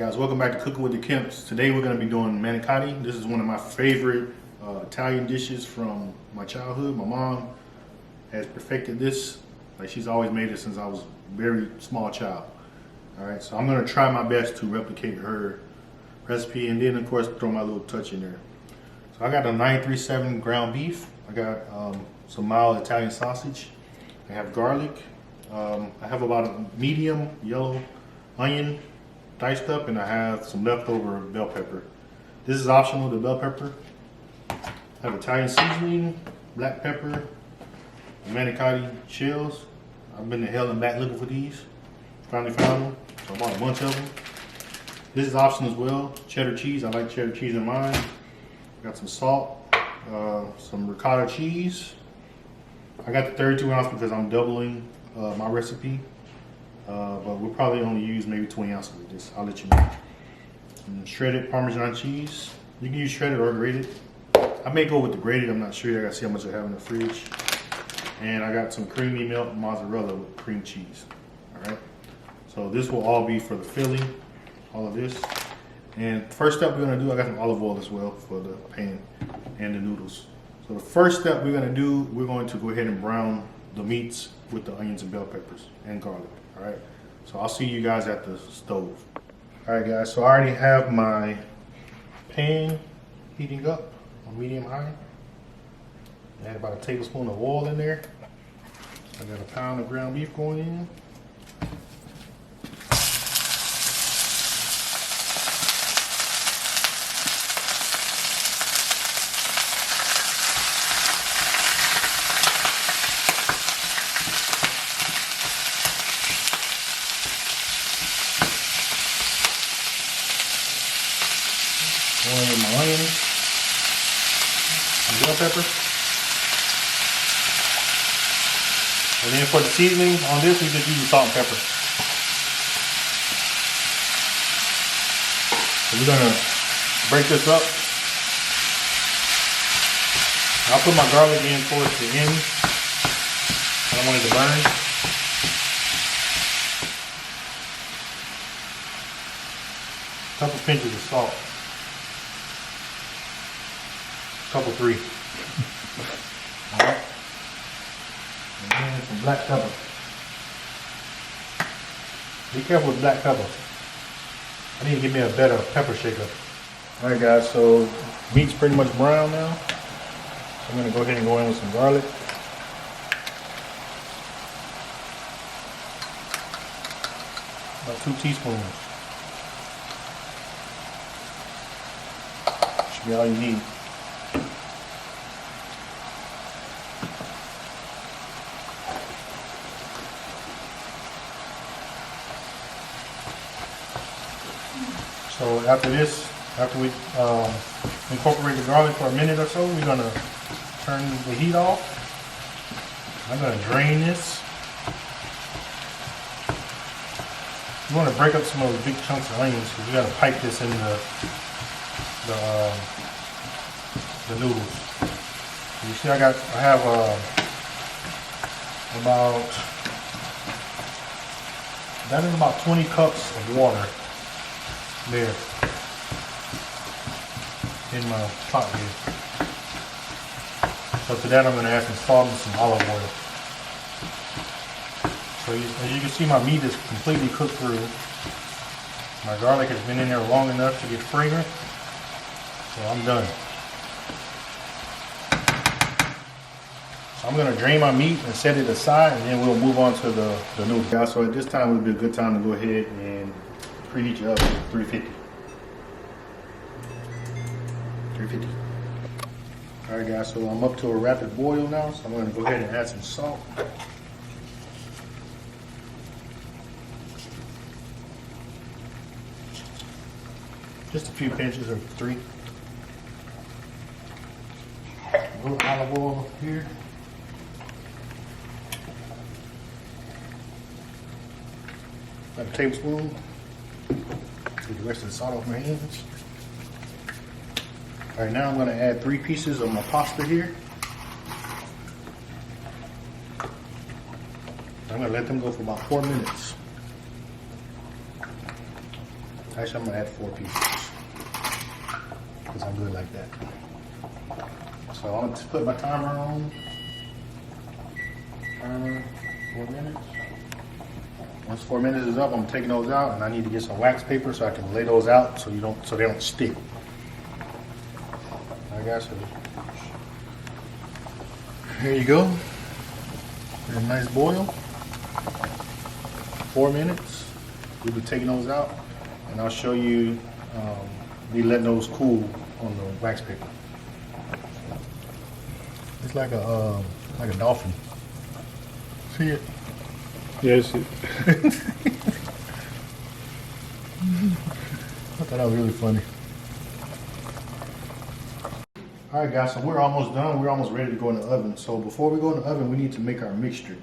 Guys, welcome back to Cooking with the Kemps. Today we're going to be doing manicotti. This is one of my favorite Italian dishes from my childhood. My mom has perfected this. Like, she's always made it since I was a very small child. Alright, so I'm going to try my best to replicate her recipe and then of course throw my little touch in there. So I got a 937 ground beef. I got some mild Italian sausage. I have garlic. I have about a medium yellow onion diced up, and I have some leftover bell pepper. This is optional, the bell pepper. I have Italian seasoning, black pepper, manicotti shells. I've been to hell and back looking for these. Finally found them, so I bought a bunch of them. This is optional as well. Cheddar cheese, I like cheddar cheese in mine. Got some salt, some ricotta cheese. I got the 32 ounce because I'm doubling my recipe. But we'll probably only use maybe 20 ounces of this. I'll let you know. And shredded Parmesan cheese. You can use shredded or grated. I may go with the grated. I'm not sure. I gotta see how much I have in the fridge. And I got some creamy milk mozzarella with cream cheese. All right. So this will all be for the filling. All of this. And first step we're gonna do. I got some olive oil as well for the pan and the noodles. So the first step we're gonna do. We're going to go ahead and brown the meats with the onions and bell peppers and garlic. All right, so I'll see you guys at the stove. All right, guys, so I already have my pan heating up on medium high. Add about a tablespoon of oil in there. I got a pound of ground beef going in. Going with my onions and bell pepper. And then for the seasoning on this, we just use salt and pepper. So we're gonna break this up. I'll put my garlic in towards the end. I don't want it to burn. A couple pinches of salt. Couple three. Alright. And then some black pepper. Be careful with black pepper. I need to get me a better pepper shaker. Alright guys, so meat's pretty much brown now. I'm gonna go ahead and go in with some garlic. About 2 teaspoons. Should be all you need. So after this, after we incorporate the garlic for a minute or so, we're gonna turn the heat off. I'm gonna drain this. You want to break up some of those big chunks of onions because you gotta pipe this in the noodles. You see, I have about 20 cups of water there in my pot here. So to that I'm going to add some salt and some olive oil. So as you can see, my meat is completely cooked through. My garlic has been in there long enough to get fragrant. So I'm done. So I'm going to drain my meat and set it aside, and then we'll move on to the noodles. Guys, so at this time would be a good time to go ahead and preheat your oven to 350. 350. Alright guys, so I'm up to a rapid boil now, so I'm going to go ahead and add some salt. Just a few pinches or 3. A little olive oil here. About a tablespoon. Get the rest of the salt off my hands. All right, now I'm going to add 3 pieces of my pasta here. I'm going to let them go for about 4 minutes. Actually, I'm gonna add 4 pieces because I'm good like that. So I'm gonna put my timer on. Timer 4 minutes. Once 4 minutes is up, I'm taking those out, and I need to get some wax paper so I can lay those out so they don't stick. I got some. Here you go. A nice boil. 4 minutes. We'll be taking those out, and I'll show you me letting those cool on the wax paper. It's like a dolphin. See it? Yes. I thought that was really funny. All right, guys, so we're almost done. We're almost ready to go in the oven. So before we go in the oven, we need to make our mixture.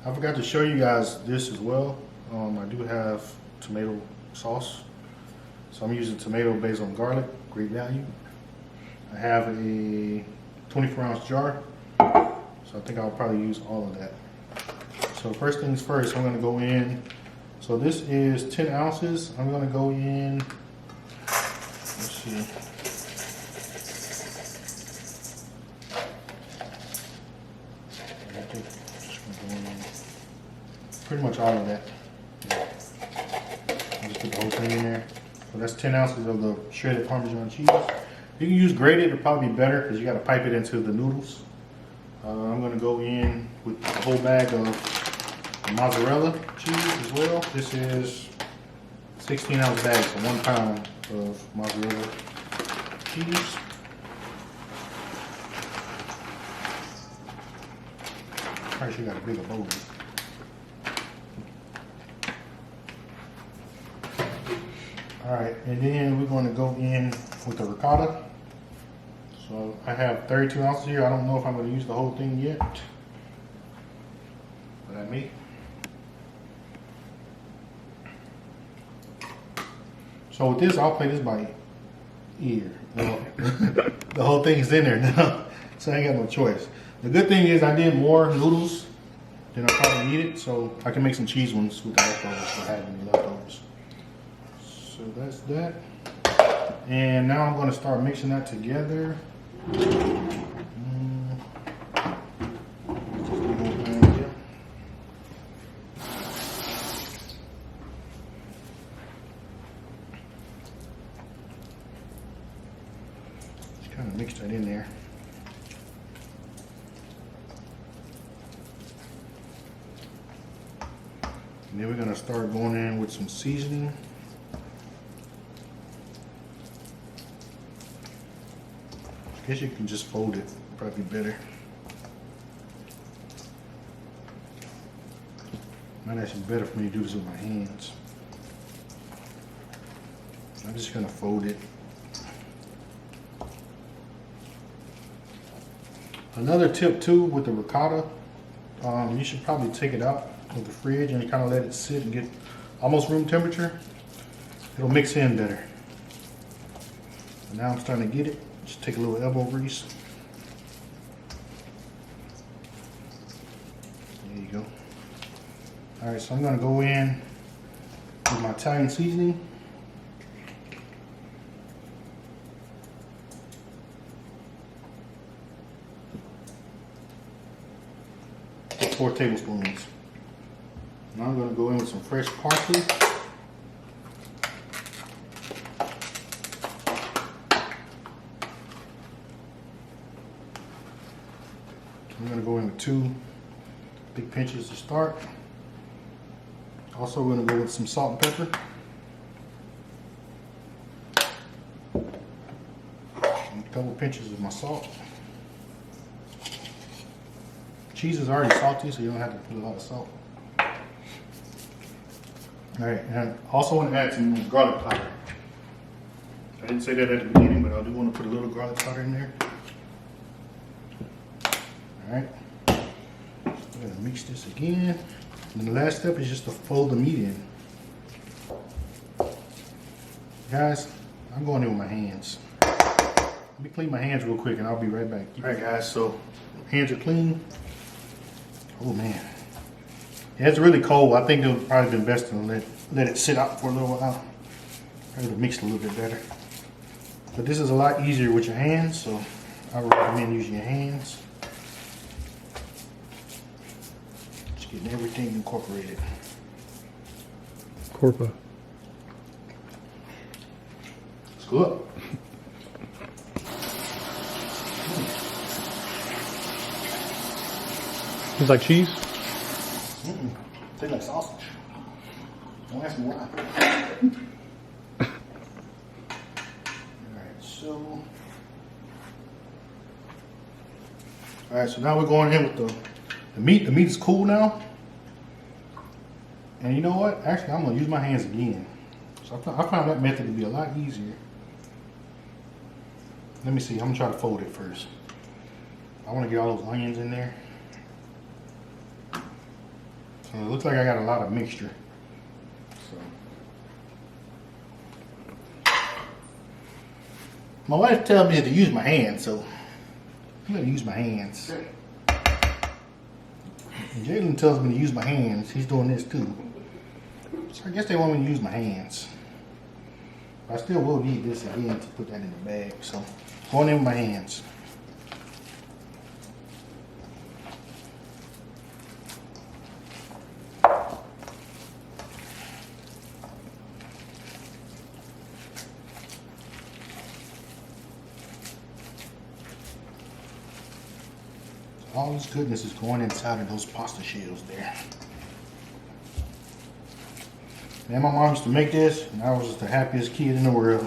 I forgot to show you guys this as well. I do have tomato sauce. So I'm using tomato, basil, and garlic, great value. I have a 24-ounce jar. So I think I'll probably use all of that. So first things first, I'm gonna go in. So this is 10 ounces. I'm gonna go in, let's see. Pretty much all of that. I'll just put the whole thing in there. So that's 10 ounces of the shredded Parmesan cheese. You can use grated, it'll probably be better because you gotta pipe it into the noodles. I'm gonna go in with a whole bag of mozzarella cheese as well. This is 16-ounce bag, so 1 pound of mozzarella cheese. Probably should got a bigger bowl. All right, and then we're going to go in with the ricotta. So I have 32 ounces here. I don't know if I'm going to use the whole thing yet, but I may. So with this, I'll play this by ear. The whole thing is in there now, so I ain't got no choice. The good thing is I did more noodles than I probably needed, so I can make some cheese ones with the leftovers if I have any leftovers. So that's that. And now I'm going to start mixing that together. Just kind of mix that in there. And then we're going to start going in with some seasoning. I guess you can just fold it, probably better. Might actually be better for me to do this with my hands. I'm just gonna fold it. Another tip too with the ricotta, you should probably take it out of the fridge and kind of let it sit and get almost room temperature. It'll mix in better. And now I'm starting to get it. Just take a little elbow grease. There you go. All right, so I'm gonna go in with my Italian seasoning. Put 4 tablespoons. Now I'm gonna go in with some fresh parsley. I'm going to go in with 2 big pinches to start. Also, we're going to go with some salt and pepper. And a couple pinches of my salt. Cheese is already salty, so you don't have to put a lot of salt. Alright, and I also want to add some garlic powder. I didn't say that at the beginning, but I do want to put a little garlic powder in there. Alright, we're going to mix this again. And the last step is just to fold the meat in. Guys, I'm going in with my hands. Let me clean my hands real quick and I'll be right back. Alright guys, so hands are clean. Oh man. Yeah, it's really cold. I think it would probably been best to let it sit out for a little while. It'll mix a little bit better. But this is a lot easier with your hands, so I would recommend using your hands. Just getting everything incorporated. Corpa. It's good. It's like cheese? Tastes like sausage. Don't ask me why. Alright, so now we're going in with the meat. The meat is cool now. And you know what? Actually, I'm going to use my hands again. So I found that method to be a lot easier. Let me see. I'm going to try to fold it first. I want to get all those onions in there. So it looks like I got a lot of mixture. So my wife tells me to use my hands, so I'm going to use my hands. And Jalen tells me to use my hands. He's doing this too. So I guess they want me to use my hands. But I still will need this again to put that in the bag. So going in with my hands. All this goodness is going inside of those pasta shells there. Man, my mom used to make this, and I was just the happiest kid in the world.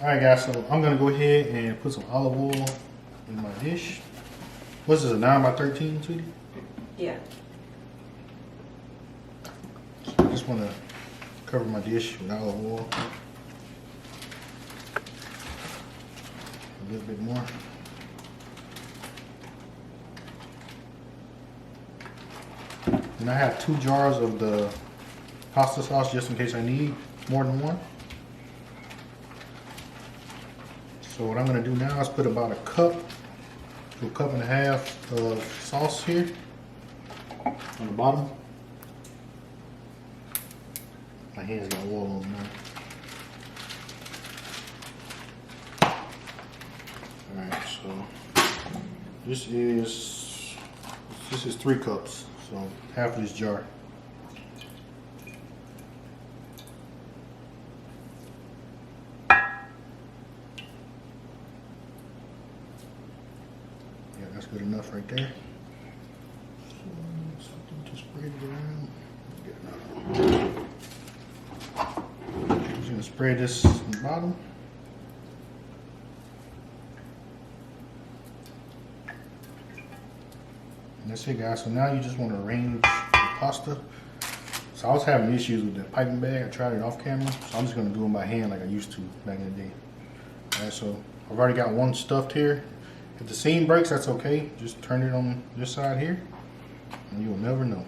Alright guys, so I'm going to go ahead and put some olive oil in my dish. What's this, a 9 by 13, sweetie? Yeah. So I just want to cover my dish with olive oil. A little bit more. And I have 2 jars of the pasta sauce just in case I need more than one. So what I'm going to do now is put about a cup to a cup and a half of sauce here on the bottom. My hands got oil on them now. Alright, so this is 3 cups. So half of this jar. Yeah, that's good enough right there. So something to spread it around. Get I'm just gonna spread this on the bottom. And that's it, guys. So now you just want to arrange the pasta. So I was having issues with the piping bag. I tried it off camera. So I'm just going to do it by hand like I used to back in the day. Alright, so I've already got one stuffed here. If the seam breaks, that's okay. Just turn it on this side here, and you will never know.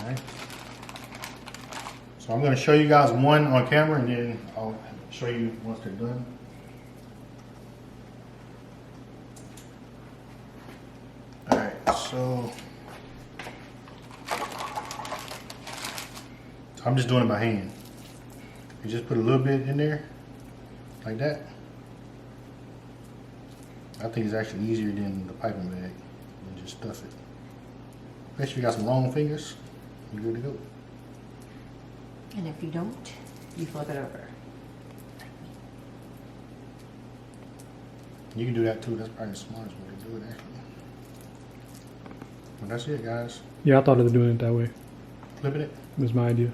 Alright. So I'm going to show you guys one on camera, and then I'll show you once they're done. So I'm just doing it by hand. You just put a little bit in there, like that. I think it's actually easier than the piping bag. And just stuff it. Make sure you got some long fingers, you're good to go. And if you don't, you flip it over. You can do that too. That's probably the smartest way to do it, actually. Well, that's it, guys. Yeah, I thought of doing it that way. Flipping it? It was my idea.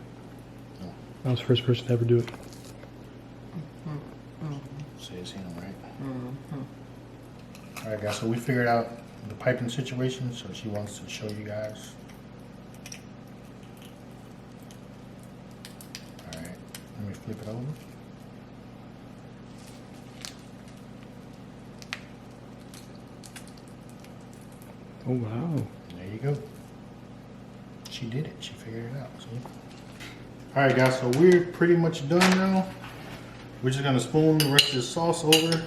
No. I was the first person to ever do it. Says him, right? Alright, guys, so we figured out the piping situation, so she wants to show you guys. Alright, let me flip it over. Oh, wow. There you go. She did it. She figured it out. See? Alright guys, so we're pretty much done now. We're just gonna spoon the rest of the sauce over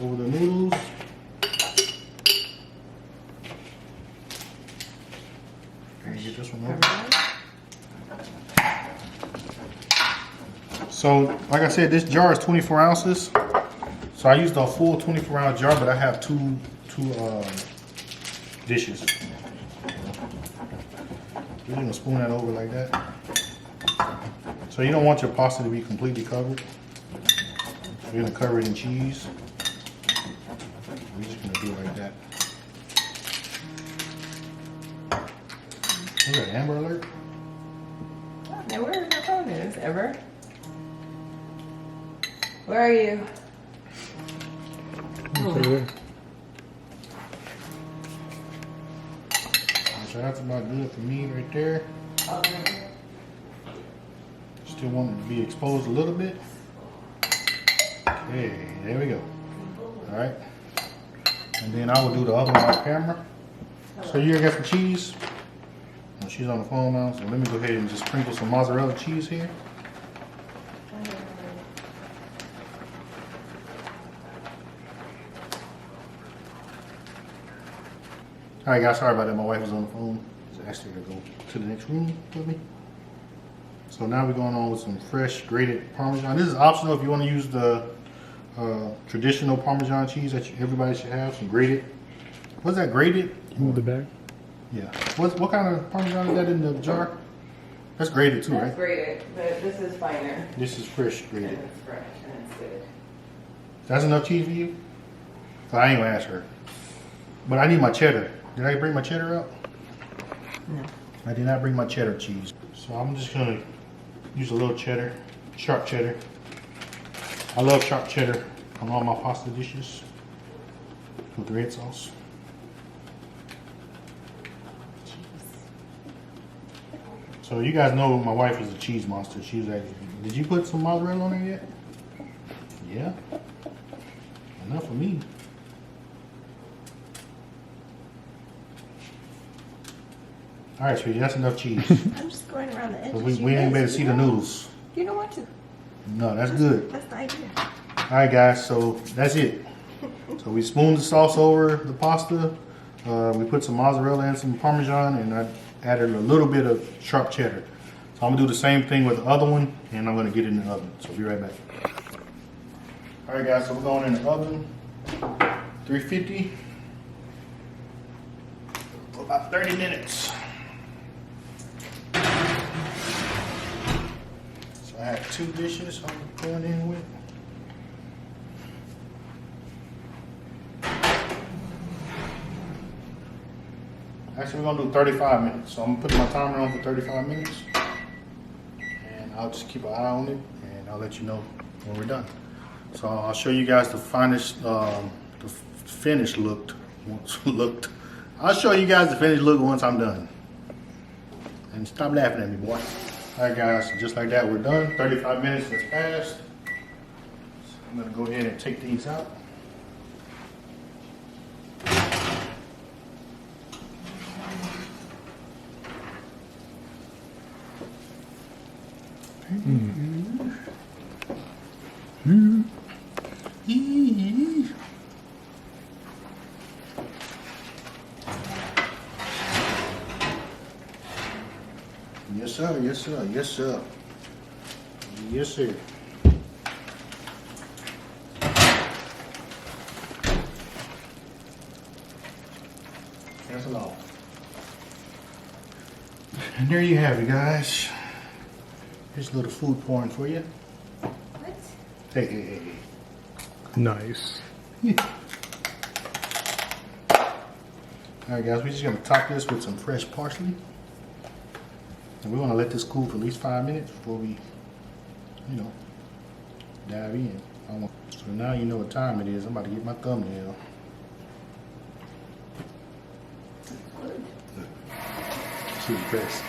the noodles. And get this one over. So, like I said, this jar is 24 ounces. So I used a full 24-ounce jar, but I have two dishes. You're gonna spoon that over like that. So you don't want your pasta to be completely covered. You're gonna cover it in cheese. We're just gonna do it like that. Is that Amber Alert? Now where my phone is, ever? Where are you? Over there. So that's about good for me right there. Still want it to be exposed a little bit. Okay, there we go. All right. And then I will do the other one off camera. So you got some cheese. Well, she's on the phone now, so let me go ahead and just sprinkle some mozzarella cheese here. All right, guys, sorry about that. My wife was on the phone. Just asked her to go to the next room with me. So now we're going on with some fresh grated Parmesan. This is optional if you want to use the traditional Parmesan cheese that everybody should have. Some grated. What's that, grated? Move the back. Yeah. What kind of Parmesan is that in the jar? That's grated too, That's right? grated, but this is finer. This is fresh And grated. it's fresh and it's good. That's enough cheese for you? So I ain't gonna ask her. But I need my cheddar. Did I bring my cheddar out? No. I did not bring my cheddar cheese. So I'm just gonna use a little cheddar, sharp cheddar. I love sharp cheddar on all my pasta dishes with red sauce. So you guys know my wife is a cheese monster. She's like, did you put some mozzarella on there yet? Yeah. Enough for me. All right, sweetie, that's enough cheese. I'm just going around the edges. 'Cause we ain't better see the noodles. You don't want to. No, that's good. That's the idea. All right, guys, so that's it. So we spooned the sauce over the pasta. We put some mozzarella and some Parmesan, and I added a little bit of sharp cheddar. So I'm gonna do the same thing with the other one, and I'm gonna get it in the oven. So be right back. All right, guys, so we're going in the oven, 350, for about 30 minutes. So I have two dishes I'm going in with. Actually, we're gonna do 35 minutes. So I'm gonna put my timer on for 35 minutes. And I'll just keep an eye on it and I'll let you know when we're done. So I'll show you guys the finished look. I'll show you guys the finished look once I'm done. And stop laughing at me, boy. All right, guys, so just like that, we're done. 35 minutes has passed. So I'm gonna go ahead and take these out. Yes, sir. Yes, sir. Yes, sir. Yes, sir. Cancel off. And there you have it, guys. Here's a little food porn for you. What? Hey, hey, hey, hey. Nice. Alright, guys, we're just gonna top this with some fresh parsley. And we're gonna let this cool for at least 5 minutes before we, dive in. So now you know what time it is. I'm about to get my thumbnail. She was impressed.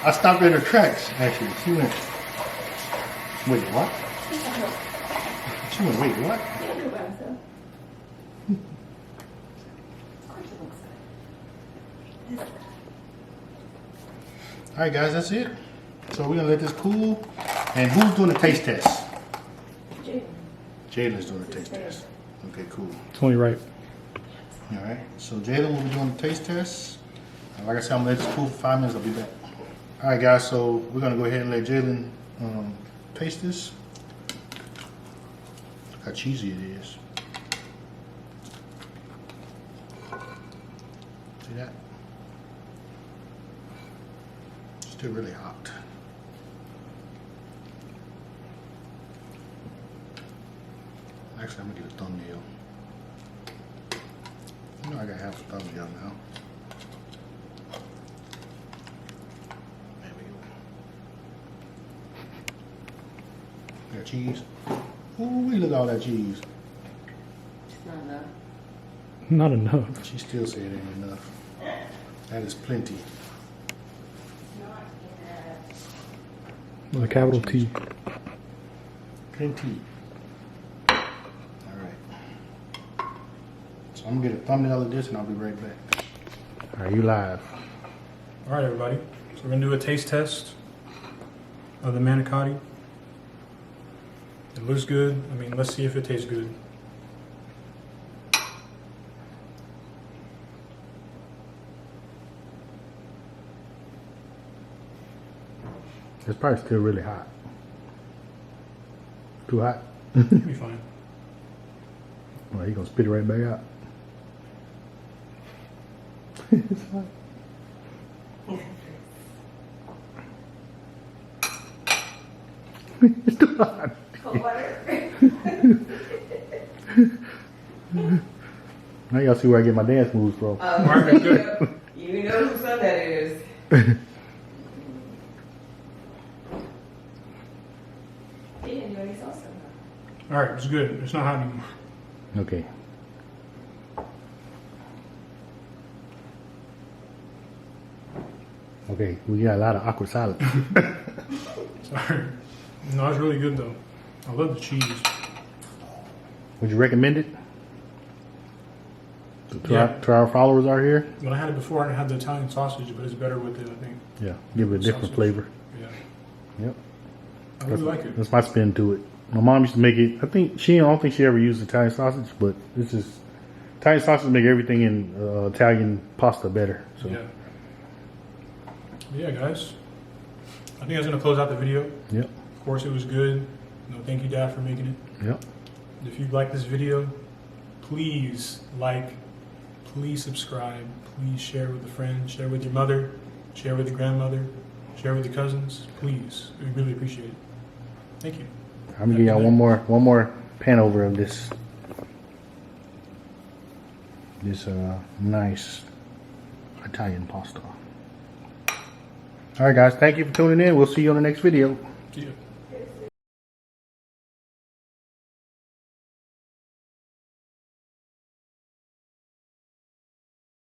I stopped at her tracks, actually. She went, wait, what? She went, wait, what? All right, guys, that's it. So we're gonna let this cool. And who's doing the taste test? Jalen's doing the taste test. Okay, cool. It's only right. All right. So Jalen will be doing the taste test. And like I said, I'm gonna let this cool for 5 minutes. I'll be back. All right, guys. So we're gonna go ahead and let Jalen taste this. Look how cheesy it is. See that? Still really hot. Actually, I'm gonna get a thumbnail. You know I got half a thumbnail now. There we go. Got cheese. Ooh, we look at all that cheese. It's not enough. Not enough. She still said it ain't enough. That is plenty. Not enough. With a capital T. Plenty. All right. So I'm gonna get a thumbnail of this and I'll be right back. Are you live? All right, everybody. So we're gonna do a taste test of the manicotti. It looks good. I mean, let's see if it tastes good. It's probably still really hot. Too hot? It'll be fine. Well, he gonna spit it right back out. It's hot. It's too hot. Cold water. Now y'all see where I get my dance moves from. Alright, good. You know whose son that is. He didn't know he saw something. All right, it's good. It's not hot anymore. Okay. Okay, we got a lot of awkward silence. Sorry. No, it's really good though. I love the cheese. Would you recommend it? Yeah. To our followers out here? When I had it before, I had the Italian sausage, but it's better with it, I think. Yeah, give it a different Sausage. flavor. Yeah. Yep. I really like it. That's my spin to it. My mom used to make it. I don't think she ever used Italian sausage, but this is Italian sausage make everything in Italian pasta better. So Yeah. Yeah, guys. I think I was gonna close out the video. yep, Of course, it was good. Thank you, Dad, for making it. yep. If you like this video, please like, please subscribe, please share with a friend, share with your mother, share with your grandmother, share with your cousins. Please, we really appreciate it. Thank you. I'm gonna give y'all one more pan over of this nice Italian pasta. All right, guys. Thank you for tuning in. We'll see you on the next video. See ya.